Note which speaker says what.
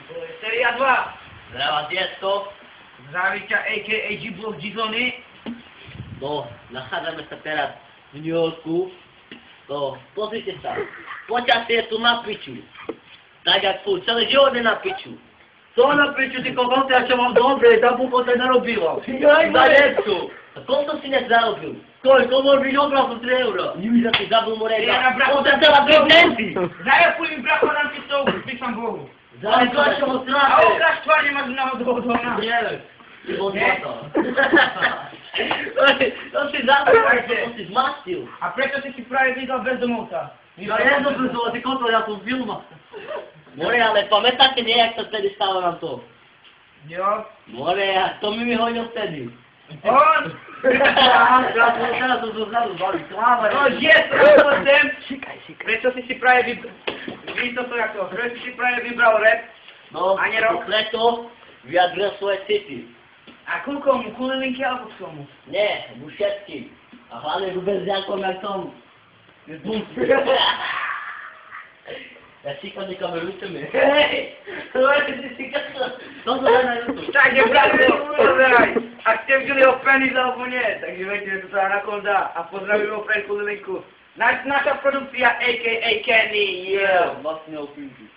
Speaker 1: To je séria 2.
Speaker 2: Zdravá diesko.
Speaker 1: Zdraví ťa a.k.a. G-Block Gizony.
Speaker 2: No, nachádzame sa teraz v New Yorku. No, pozrite sa. Počasie je tu na piču. Tak jak furt, celý život je na piču. Co na piču, ty kokos, ja čo mám dobre, tá búkota narobila. Za detsku. A koľko si dnes zarobil? Koľko môže byť obraz 3 euro? Nič, ty zabil mu rejda.
Speaker 1: Ja na brachu
Speaker 2: On sa chcela byť denci.
Speaker 1: Zajapuj mi brachu, dám ti to, písam Bohu.
Speaker 2: Ale čo ho
Speaker 1: A
Speaker 2: stráte?
Speaker 1: okraš tvár nemáš mnoho dohodovná.
Speaker 2: Nie, ty bol
Speaker 1: Nie?
Speaker 2: to. To si zabil, to si zmastil.
Speaker 1: A prečo si práve vydal bezdomovca?
Speaker 2: Ja nedobrzo, ty koto, ja som filma. More, ale pamätáte nie, jak sa vtedy stalo nám to?
Speaker 1: Jo.
Speaker 2: More, to mi hodil vtedy.
Speaker 1: On!
Speaker 2: Teraz som to zrazu zvalil, sláva.
Speaker 1: No, je, to sem. Prečo si práve vybral... Víš to ako, prečo si práve vybral rap?
Speaker 2: No,
Speaker 1: A nerok?
Speaker 2: preto vyjadril svoje city.
Speaker 1: A ku komu? Ku Lilinke alebo k tomu?
Speaker 2: Nie, ku všetkým. A hlavne ku bezďakom, jak som. Ja šíkam niekam ručami. Hej! To sa dá na YouTube.
Speaker 1: Tak je pravda, pozeraj. Ak ste videli ho penis alebo nie, takže viete, že to sa nakon dá. A pozdravím ho pre Lilinku. Naša produkcia a.k.a. Kenny, yeah.
Speaker 2: Vlastne opínky.